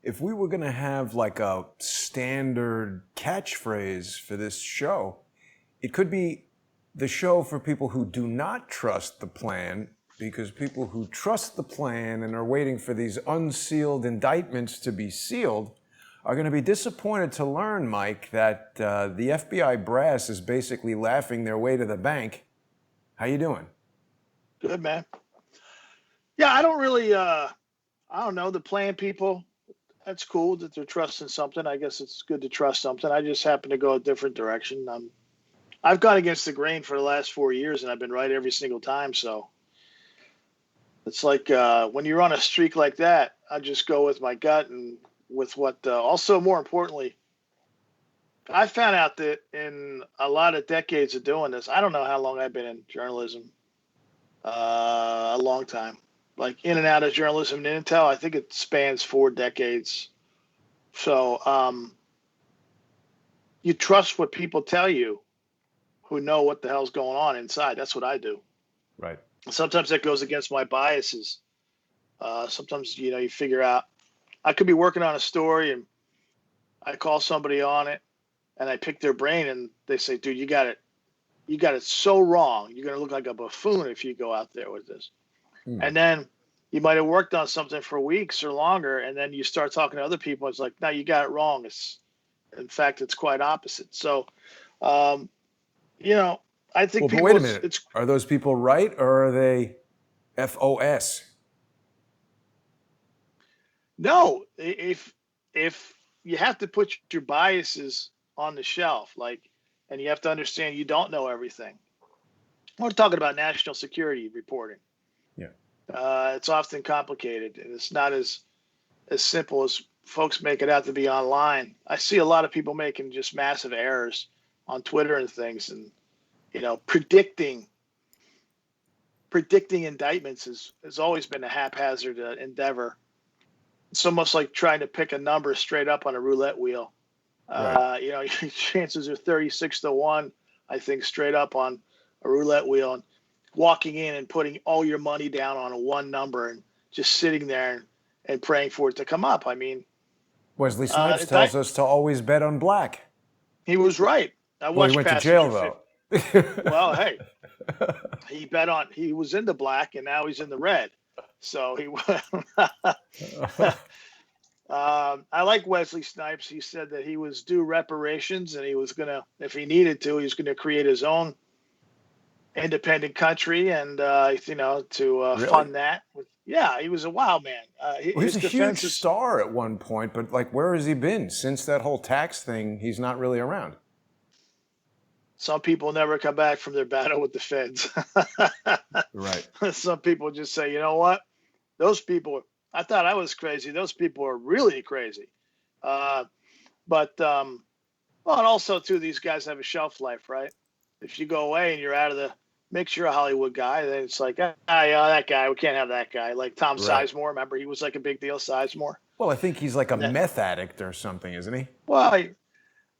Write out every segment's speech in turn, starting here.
if we were going to have like a standard catchphrase for this show, it could be the show for people who do not trust the plan, because people who trust the plan and are waiting for these unsealed indictments to be sealed are going to be disappointed to learn, Mike, that the FBI brass is basically laughing their way to the bank. How you doing? Good, man. Yeah, I don't really, I don't know, the plan people, that's cool that they're trusting something. I guess it's good to trust something. I just happen to go a different direction. I've gone against the grain for the last 4 years, and I've been right every single time. So it's like when you're on a streak like that, I just go with my gut and with what. Also, more importantly, I found out that in a lot of decades of doing this, I don't know how long I've been in journalism. A long time, like in and out of journalism and intel. I think it spans 4 decades. So you trust what people tell you who know what the hell's going on inside. That's what I do. Right. Sometimes that goes against my biases. Sometimes, you figure out I could be working on a story and I call somebody on it and I pick their brain and they say, dude, you got it so wrong. You're going to look like a buffoon if you go out there with this. And then you might have worked on something for weeks or longer. And then you start talking to other people. It's like, no, you got it wrong. In fact, it's quite opposite. So, I think people. But wait a minute. Are those people right, or are they FOS? No, if you have to put your biases on the shelf, and you have to understand you don't know everything. We're talking about national security reporting. Yeah. It's often complicated, and it's not as simple as folks make it out to be online. I see a lot of people making just massive errors on Twitter and things, and predicting indictments has always been a haphazard endeavor. It's almost like trying to pick a number straight up on a roulette wheel. Right. Your chances are 36-1, I think, straight up on a roulette wheel, and walking in and putting all your money down on a one number and just sitting there and praying for it to come up. I mean, Wesley Snipes tells us to always bet on black. He was right. I watched. Well, he went to jail, though. Well, hey, he was in the black and now he's in the red. So he I like Wesley Snipes. He said that he was due reparations and he was going to, if he needed to, he was going to create his own independent country and, Really? fund that. Yeah, he was a wild man. He was a huge star at one point, but where has he been? Since that whole tax thing, he's not really around. Some people never come back from their battle with the feds. Right. Some people just say, you know what? Those people, I thought I was crazy. Those people are really crazy. And also, too, these guys have a shelf life, right? If you go away and you're out of the mix, you're a Hollywood guy, then it's like, that guy, we can't have that guy. Like Tom Sizemore, remember? He was like a big deal, Sizemore. Well, I think he's like a meth addict or something, isn't he? Well,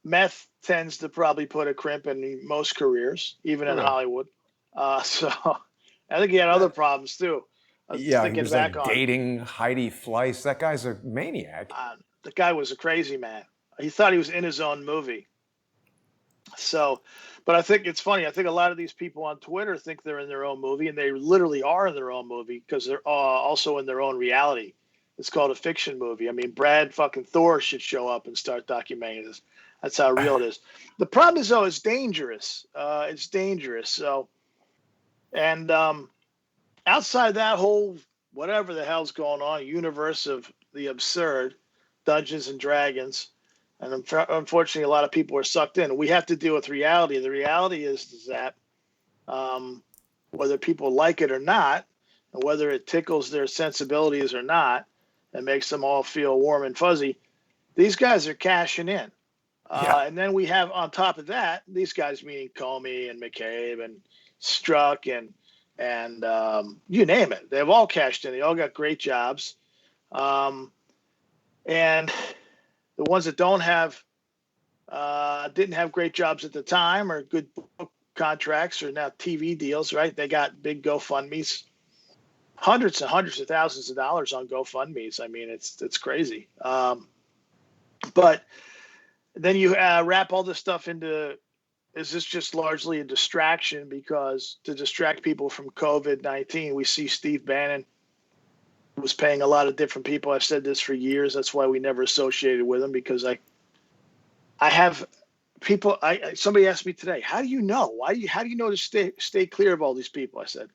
meth tends to probably put a crimp in most careers, even in Hollywood. So I think he had other problems, too. Yeah, he was dating Heidi Fleiss. That guy's a maniac. The guy was a crazy man. He thought he was in his own movie. So, but I think it's funny. I think a lot of these people on Twitter think they're in their own movie, and they literally are in their own movie because they're also in their own reality. It's called a fiction movie. I mean, Brad fucking Thor should show up and start documenting this. That's how real it is. The problem is, though, it's dangerous. It's dangerous. So, and outside that whole whatever the hell's going on universe of the absurd, Dungeons and Dragons, and unfortunately, a lot of people are sucked in. We have to deal with reality. The reality is that whether people like it or not, and whether it tickles their sensibilities or not, and makes them all feel warm and fuzzy, these guys are cashing in. And then we have, on top of that, these guys, meaning Comey and McCabe and Strzok and you name it. They've all cashed in. They all got great jobs. And the ones that didn't have great jobs at the time or good book contracts or now TV deals, right? They got big GoFundMes. hundreds and hundreds of thousands of dollars on GoFundMe's. I mean, it's crazy. But then you wrap all this stuff into, is this just largely a distraction? Because to distract people from COVID-19, we see Steve Bannon was paying a lot of different people. I've said this for years. That's why we never associated with him, because I have people. Somebody asked me today, how do you know? How do you know to stay clear of all these people? I said,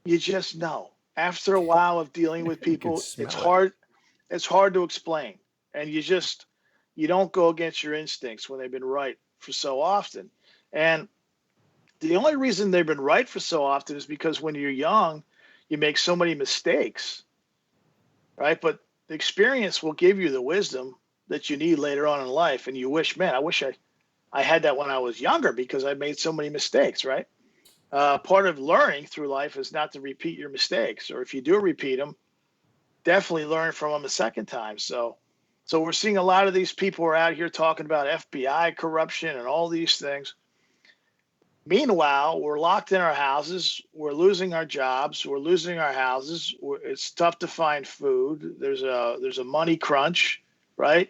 you just know. After a while of dealing with people, it's hard. It's hard to explain, and you don't go against your instincts when they've been right for so often. And the only reason they've been right for so often is because when you're young, you make so many mistakes, right? But the experience will give you the wisdom that you need later on in life. And you wish, man, I wish I had that when I was younger, because I made so many mistakes, right? Part of learning through life is not to repeat your mistakes, or if you do repeat them, definitely learn from them a second time. So we're seeing a lot of these people are out here talking about FBI corruption and all these things. Meanwhile, we're locked in our houses. We're losing our jobs. We're losing our houses. It's tough to find food. There's a money crunch, right?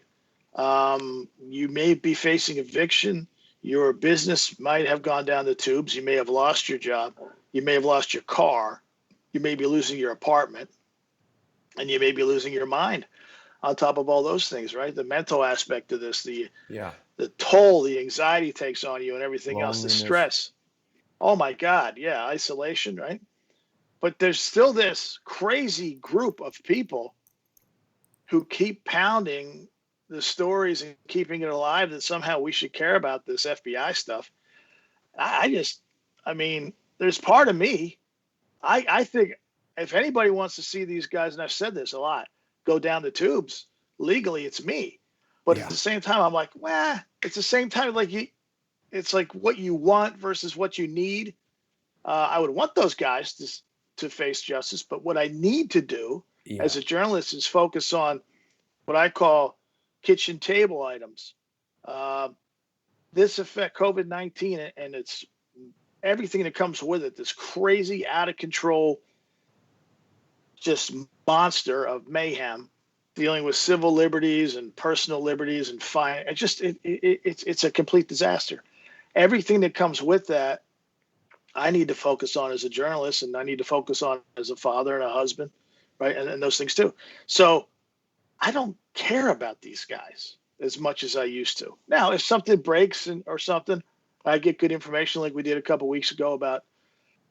You may be facing eviction. Your business might have gone down the tubes. You may have lost your job. You may have lost your car. You may be losing your apartment, and you may be losing your mind on top of all those things, right? The mental aspect of this, the toll, the anxiety takes on you and everything else, the stress. Oh my God. Yeah. Isolation, right? But there's still this crazy group of people who keep pounding the stories and keeping it alive that somehow we should care about this FBI stuff. I mean, there's part of me, I think if anybody wants to see these guys, and I've said this a lot, go down the tubes legally, it's me. But at the same time, I'm like, well, it's the same time, like it's like what you want versus what you need. I would want those guys to face justice, but what I need to do as a journalist is focus on what I call kitchen table items. This affect COVID-19 and it's everything that comes with it, this crazy, out of control, just monster of mayhem, dealing with civil liberties and personal liberties and fine. It's a complete disaster. Everything that comes with that, I need to focus on as a journalist, and I need to focus on as a father and a husband, right? And those things too. So I don't care about these guys as much as I used to. Now, if something breaks or something, I get good information like we did a couple of weeks ago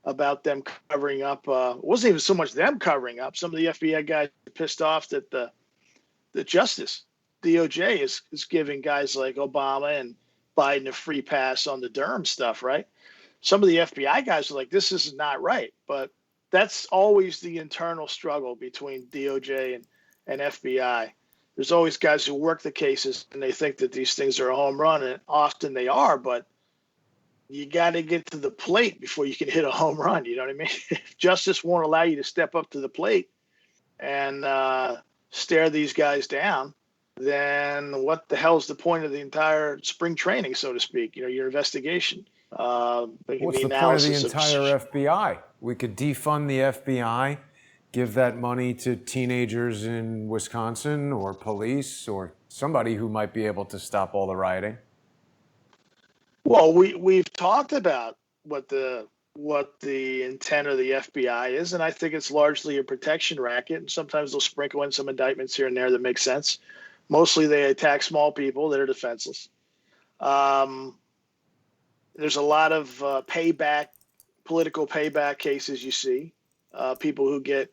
about them covering up. It wasn't even so much them covering up. Some of the FBI guys are pissed off that the justice, DOJ, is giving guys like Obama and Biden a free pass on the Durham stuff, right? Some of the FBI guys are like, this is not right. But that's always the internal struggle between DOJ and FBI. There's always guys who work the cases and they think that these things are a home run, and often they are, but you got to get to the plate before you can hit a home run. You know what I mean? If justice won't allow you to step up to the plate and stare these guys down, then what the hell's the point of the entire spring training, so to speak? You know, your investigation. What's the point of the entire FBI? We could defund the FBI, give that money to teenagers in Wisconsin or police or somebody who might be able to stop all the rioting. Well, we've talked about what the intent of the FBI is, and I think it's largely a protection racket. And sometimes they'll sprinkle in some indictments here and there that make sense. Mostly they attack small people that are defenseless. There's a lot of political payback cases you see. People who get,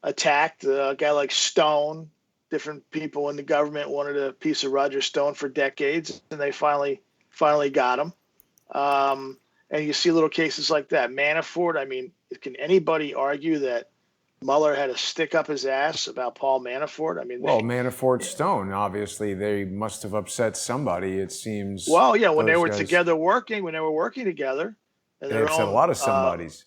attacked. A guy like Stone, different people in the government wanted a piece of Roger Stone for decades, and they finally got him. And you see little cases like that. Manafort, I mean, can anybody argue that Mueller had a stick up his ass about Paul Manafort? I mean, Manafort, Stone, obviously, they must have upset somebody, it seems. Well, yeah, when they were working together, and they upset a lot of somebodies.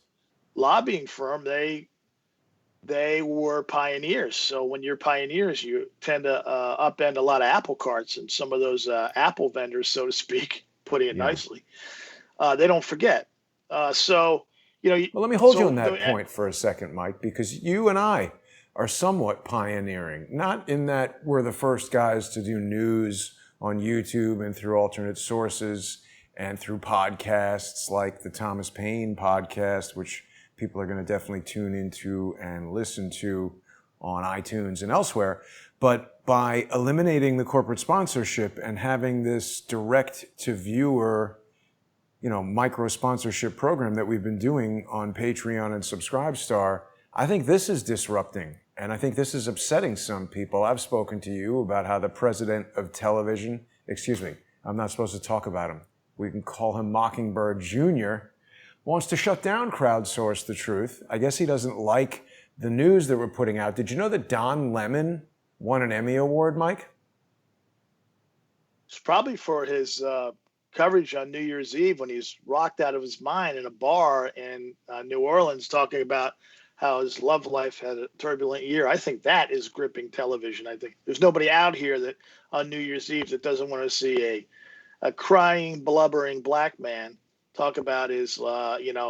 Lobbying firm, they were pioneers. So when you're pioneers, you tend to upend a lot of apple carts, and some of those apple vendors, so to speak, putting it nicely, they don't forget. So Well, let me hold you on that point for a second, Mike, because you and I are somewhat pioneering, not in that we're the first guys to do news on YouTube and through alternate sources and through podcasts like the Thomas Paine podcast, which people are going to definitely tune into and listen to on iTunes and elsewhere. But by eliminating the corporate sponsorship and having this direct-to-viewer, micro sponsorship program that we've been doing on Patreon and Subscribestar, I think this is disrupting. And I think this is upsetting some people. I've spoken to you about how the president of television, I'm not supposed to talk about him. We can call him Mockingbird Jr., wants to shut down Crowdsource the Truth. I guess he doesn't like the news that we're putting out. Did you know that Don Lemon won an Emmy Award, Mike? It's probably for his coverage on New Year's Eve when he's rocked out of his mind in a bar in New Orleans talking about how his love life had a turbulent year. I think that is gripping television. I think there's nobody out here that on New Year's Eve that doesn't want to see a crying, blubbering black man talk about his,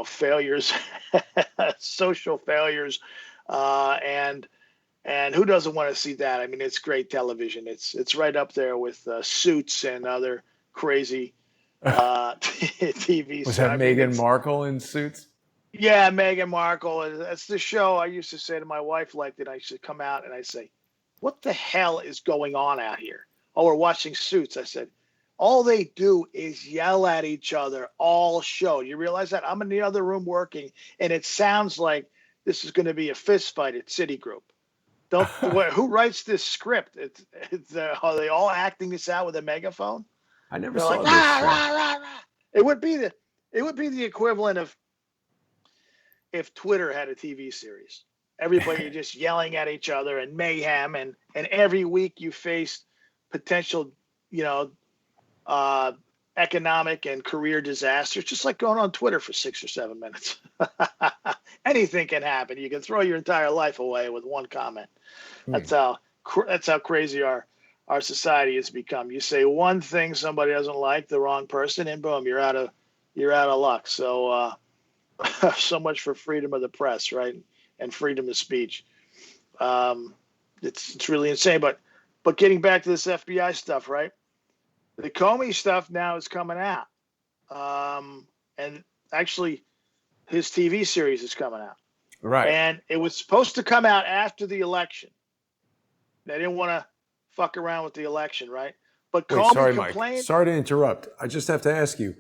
failures, social failures, and who doesn't want to see that? I mean, it's great television. It's right up there with Suits and other crazy TV. Was that Meghan Markle in Suits? Yeah, Meghan Markle. That's the show I used to say to my wife, that I should come out and I say, what the hell is going on out here? Oh, we're watching Suits. I said, all they do is yell at each other all show. You realize that? I'm in the other room working, and it sounds like this is going to be a fist fight at Citigroup. Who writes this script? Are they all acting this out with a megaphone? I never saw this. Rah, rah, rah, rah. It would be the equivalent of if Twitter had a TV series. Everybody just yelling at each other and mayhem, and every week you face potential, economic and career disasters, just like going on Twitter for 6 or 7 minutes. Anything can happen. You can throw your entire life away with one comment. That's how crazy our society has become. You say one thing somebody doesn't like, the wrong person, and boom, you're out of luck. So so much for freedom of the press, right? And freedom of speech. It's really insane. But getting back to this FBI stuff, right? The Comey stuff now is coming out. And actually his TV series is coming out. Right. And it was supposed to come out after the election. They didn't want to fuck around with the election, right? But Comey complained. Mike. Sorry to interrupt. I just have to ask you,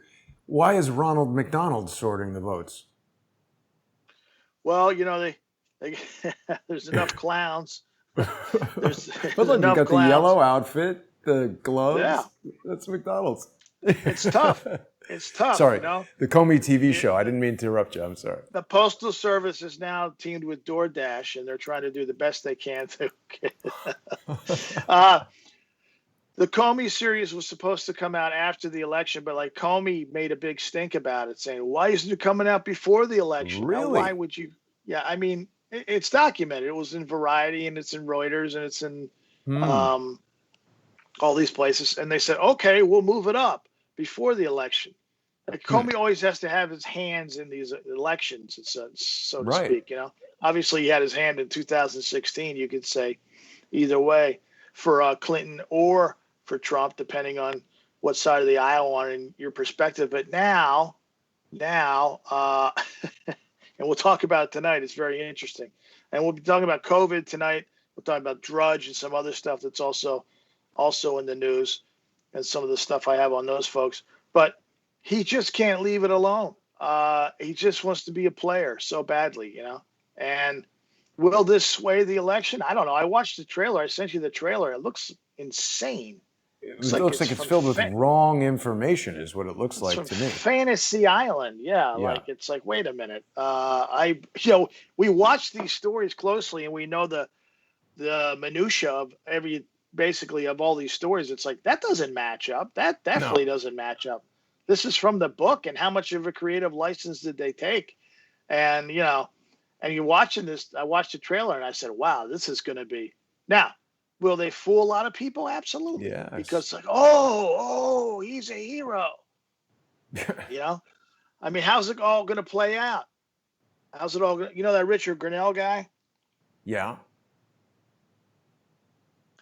why is Ronald McDonald sorting the votes? Well, they there's enough clowns. But look, you got the yellow outfit, the gloves. Yeah. That's McDonald's. It's tough. It's tough. Sorry, the Comey TV show. I didn't mean to interrupt you. I'm sorry. The Postal Service is now teamed with DoorDash, and they're trying to do the best they can to. The Comey series was supposed to come out after the election, but Comey made a big stink about it, saying, "Why isn't it coming out before the election? Really? Now, why would you?" Yeah, I mean, it's documented. It was in Variety, and it's in Reuters, and it's in all these places. And they said, "Okay, we'll move it up before the election." Comey always has to have his hands in these elections, so to speak. Obviously he had his hand in 2016. You could say either way for Clinton or for Trump, depending on what side of the aisle on in your perspective. But now, and we'll talk about it tonight. It's very interesting, and we'll be talking about COVID tonight. We'll talk about Drudge and some other stuff that's also in the news, and some of the stuff I have on those folks. But he just can't leave it alone. He just wants to be a player so badly, And will this sway the election? I don't know. I watched the trailer. I sent you the trailer. It looks insane. It looks like it's filled with wrong information, is what it looks like to me. Fantasy Island, yeah. It's like, wait a minute. We watch these stories closely, and we know the minutia of basically of all these stories. It's like that doesn't match up. That definitely doesn't match up. This is from the book, and how much of a creative license did they take? And and you're watching this. I watched the trailer, and I said, "Wow, this is going to be." Now, will they fool a lot of people? Absolutely. Yeah. Because he's a hero. I mean, how's it all going to play out? How's it all? You know that Richard Grinnell guy? Yeah.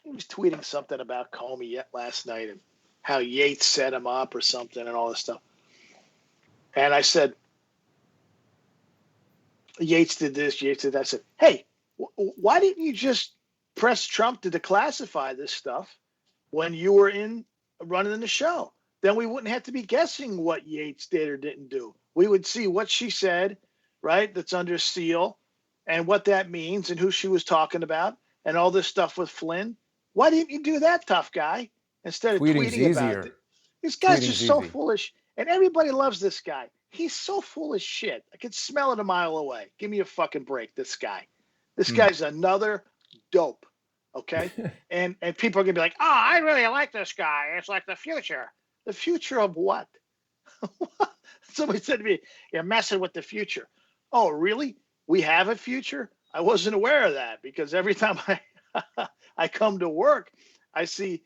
He was tweeting something about Comey yet last night and how Yates set him up or something and all this stuff. And I said, Yates did this, Yates did that. I said, hey, why didn't you just press Trump to declassify this stuff when you were running the show? Then we wouldn't have to be guessing what Yates did or didn't do. We would see what she said, right? That's under seal, and what that means, and who she was talking about, and all this stuff with Flynn. Why didn't you do that, tough guy, instead of Tweeting's tweeting about it? easier. This guy's Tweeting's just so easy. foolish, and everybody loves this guy. He's so full of shit. I can smell it a mile away. Give me a fucking break, this guy. This guy's another dope, okay? and people are going to be like, oh, I really like this guy. It's like the future. The future of what? Somebody said to me, you're messing with the future. Oh, really? We have a future? I wasn't aware of that, because every time I come to work, I see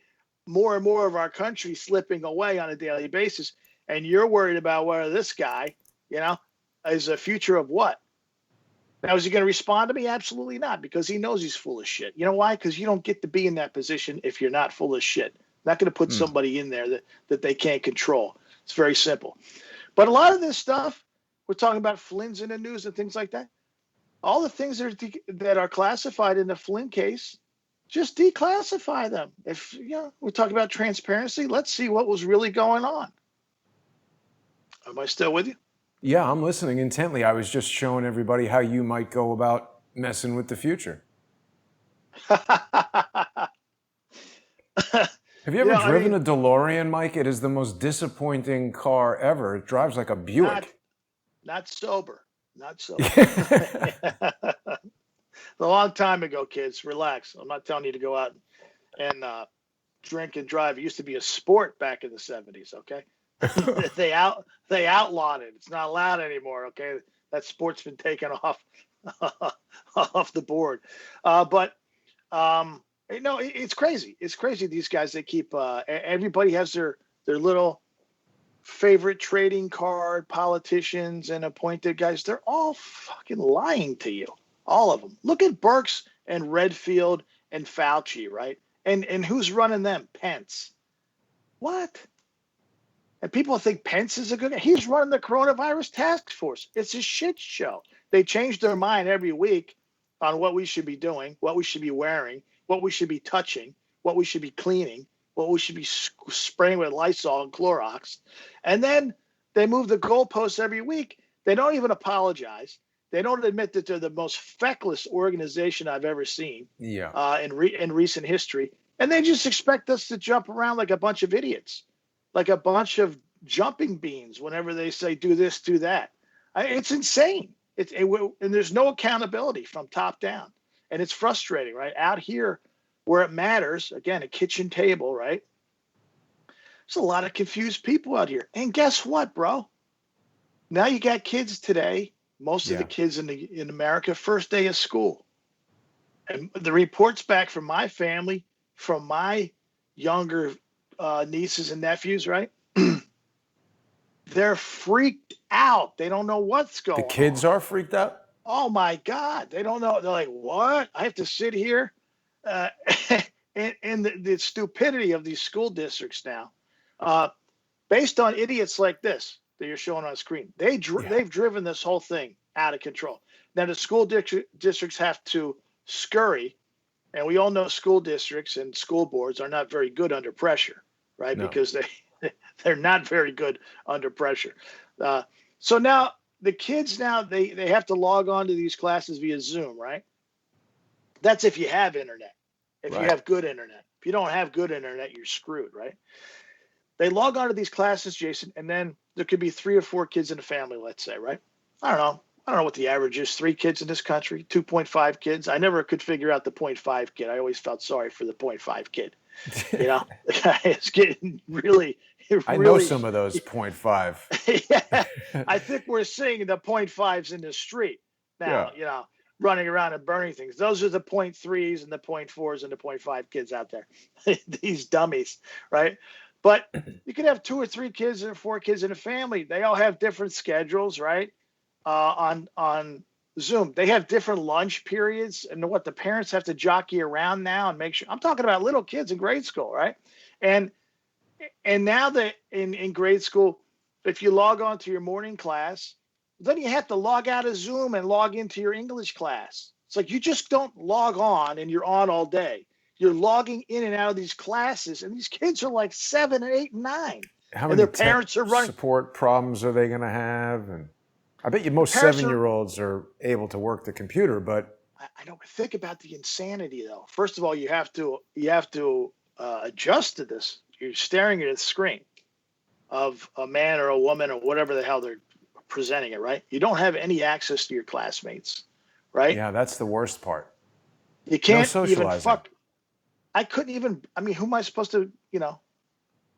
more and more of our country slipping away on a daily basis. And you're worried about whether this guy, is a future of what? Now, is he going to respond to me? Absolutely not, because he knows he's full of shit. You know why? Because you don't get to be in that position if you're not full of shit. Not going to put somebody in there that they can't control. It's very simple. But a lot of this stuff, we're talking about Flynn's in the news and things like that. All the things that are classified in the Flynn case, just declassify them. If we're talking about transparency, let's see what was really going on. Am I still with you? Yeah, I'm listening intently. I was just showing everybody how you might go about messing with the future. Have you ever driven a DeLorean, Mike? It is the most disappointing car ever. It drives like a Buick. Not sober. Not sober. A long time ago, kids. Relax. I'm not telling you to go out and drink and drive. It used to be a sport back in the 70s, okay? They outlawed it. It's not allowed anymore, okay? That sport's been taken off the board. It's crazy. It's crazy. These guys, they keep everybody has their little favorite trading card, politicians and appointed guys. They're all fucking lying to you. All of them. Look at Birx and Redfield and Fauci, right? And who's running them? Pence. What? And people think Pence is a good guy. He's running the coronavirus task force. It's a shit show. They change their mind every week on what we should be doing, what we should be wearing, what we should be touching, what we should be cleaning, what we should be spraying with Lysol and Clorox. And then they move the goalposts every week. They don't even apologize. They don't admit that they're the most feckless organization I've ever seen in recent history. And they just expect us to jump around like a bunch of idiots, like a bunch of jumping beans whenever they say, do this, do that. It's insane. And there's no accountability from top down. And it's frustrating, right? Out here where it matters, again, a kitchen table, right? There's a lot of confused people out here. And guess what, bro? Now you got kids today, most of the kids in America, first day of school. And the reports back from my family, from my younger nieces and nephews, right? They're freaked out. They don't know what's going on. The kids are freaked out? Oh, my God. They don't know. They're like, what? I have to sit here? And the stupidity of these school districts now, based on idiots like this that you're showing on screen, they've driven this whole thing out of control. Now, the school districts have to scurry, and we all know school districts and school boards are not very good under pressure, right? No. Because they're not very good under pressure. So now the kids they have to log on to these classes via Zoom, right? That's if you have internet. If you have good internet. If you don't have good internet, you're screwed, right? They log on to these classes, Jason, and then there could be 3 or 4 kids in a family, let's say, right? I don't know what the average is. 3 kids in this country, 2.5 kids. I never could figure out the 0.5 kid. I always felt sorry for the 0.5 kid. It's getting really. I know some of those 0.5. Yeah, I think we're seeing the 0.5s in the street now. Yeah. Running around and burning things. Those are the 0.3s and the 0.4s and the 0.5 kids out there. These dummies, right? But you could have 2 or 3 kids or 4 kids in a family. They all have different schedules, right? On Zoom. They have different lunch periods, and what the parents have to jockey around now and make sure. I'm talking about little kids in grade school, right? And now that in grade school, if you log on to your morning class, then you have to log out of Zoom and log into your English class. It's like you just don't log on and you're on all day. You're logging in and out of these classes, and these kids are like 7 and 8 and 9. How and many their parents are running support problems are they going to have? And I bet you most 7-year-olds are able to work the computer, but I don't think about the insanity though. First of all, you have to adjust to this. You're staring at a screen of a man or a woman or whatever the hell they're presenting it, right? You don't have any access to your classmates, right? Yeah, that's the worst part. You can't no even fuck. I couldn't even. I mean, who am I supposed to?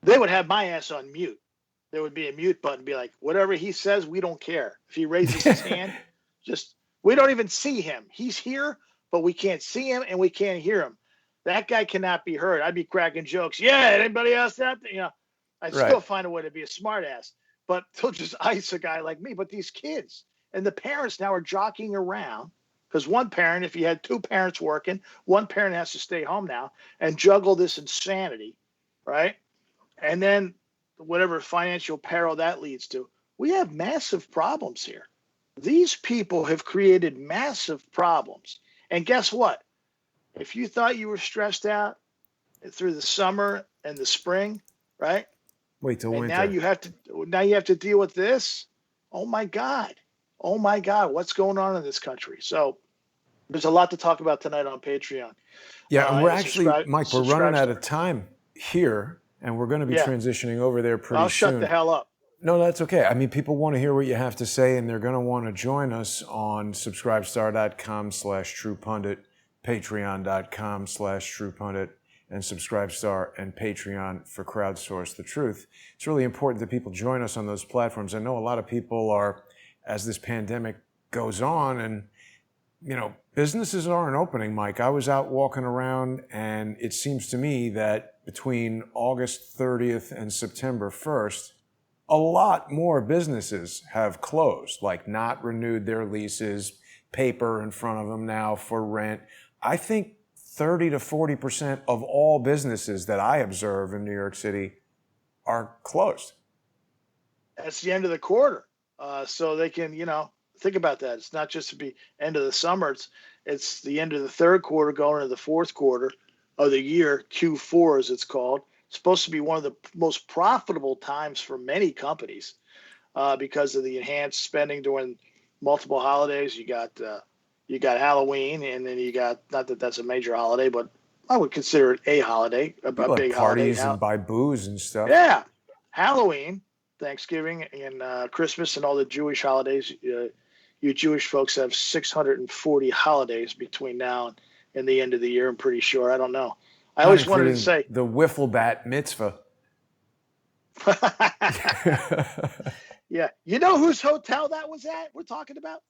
They would have my ass on mute. There would be a mute button, be like, whatever he says, we don't care. If he raises his hand, we don't even see him. He's here, but we can't see him and we can't hear him. That guy cannot be heard. I'd be cracking jokes. Yeah, anybody else out there? I'd still find a way to be a smart ass, but they'll just ice a guy like me. But these kids and the parents now are jockeying around because one parent, if you had two parents working, one parent has to stay home now and juggle this insanity, right? And then whatever financial peril that leads to. We have massive problems here. These people have created massive problems. And guess what? If you thought you were stressed out through the summer and the spring, right? Wait till winter. Now you have to deal with this. Oh my God. What's going on in this country? So there's a lot to talk about tonight on Patreon. Yeah, and we're actually, Mike, we're running out of time here. And we're going to be transitioning over there pretty soon. I'll shut the hell up. No, that's okay. I mean, people want to hear what you have to say, and they're going to want to join us on subscribestar.com/truepundit, patreon.com/truepundit, and Subscribestar and Patreon for Crowdsource the Truth. It's really important that people join us on those platforms. I know a lot of people are, as this pandemic goes on, and businesses aren't opening, Mike. I was out walking around, and it seems to me that between August 30th and September 1st, a lot more businesses have closed, like not renewed their leases, paper in front of them now for rent. I think 30 to 40% of all businesses that I observe in New York City are closed. That's the end of the quarter. So they can, think about that. It's not just to be end of the summer. It's the end of the third quarter going into the fourth quarter of the year, Q4 as it's called. It's supposed to be one of the most profitable times for many companies because of the enhanced spending during multiple holidays. You got Halloween, and then you got, not that that's a major holiday, but I would consider it a holiday, a big parties holiday. And buy booze and stuff. Yeah, Halloween, Thanksgiving, and Christmas, and all the Jewish holidays. You Jewish folks have 640 holidays between now and the end of the year, I'm pretty sure. I don't know. I always wanted to say the wiffle bat mitzvah. Yeah. You know whose hotel that was at? We're talking about?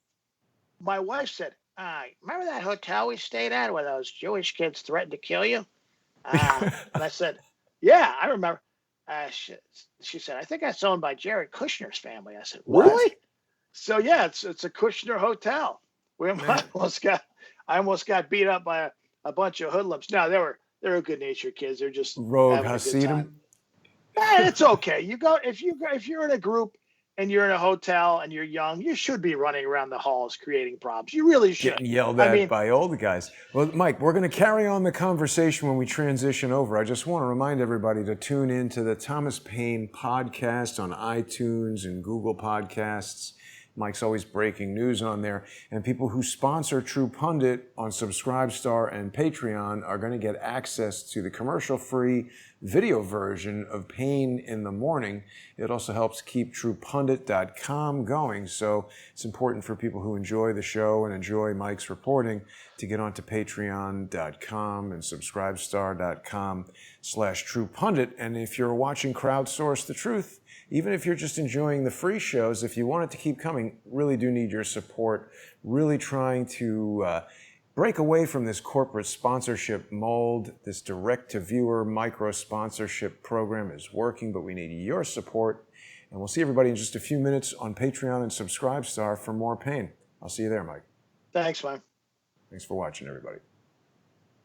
My wife said, remember that hotel we stayed at where those Jewish kids threatened to kill you? And I said, yeah, I remember. She said, I think that's owned by Jared Kushner's family. I said, what? Really? So yeah, it's a Kushner hotel. I almost got beat up by a bunch of hoodlums. No, they were good natured kids. They're just rogue Hasidim. It's okay. You go if you're in a group and you're in a hotel and you're young, you should be running around the halls creating problems. You really should. Getting yelled at by old guys. Well, Mike, we're going to carry on the conversation when we transition over. I just want to remind everybody to tune in to the Thomas Paine podcast on iTunes and Google Podcasts. Mike's always breaking news on there. And people who sponsor True Pundit on Subscribestar and Patreon are going to get access to the commercial-free video version of Paine in the Morning. It also helps keep TruePundit.com going. So it's important for people who enjoy the show and enjoy Mike's reporting to get onto Patreon.com and Subscribestar.com/TruePundit. And if you're watching Crowdsource the Truth, even if you're just enjoying the free shows, if you want it to keep coming, really do need your support. Really trying to break away from this corporate sponsorship mold. This direct-to-viewer micro-sponsorship program is working, but we need your support. And we'll see everybody in just a few minutes on Patreon and Subscribestar for more Paine. I'll see you there, Mike. Thanks, man. Thanks for watching, everybody.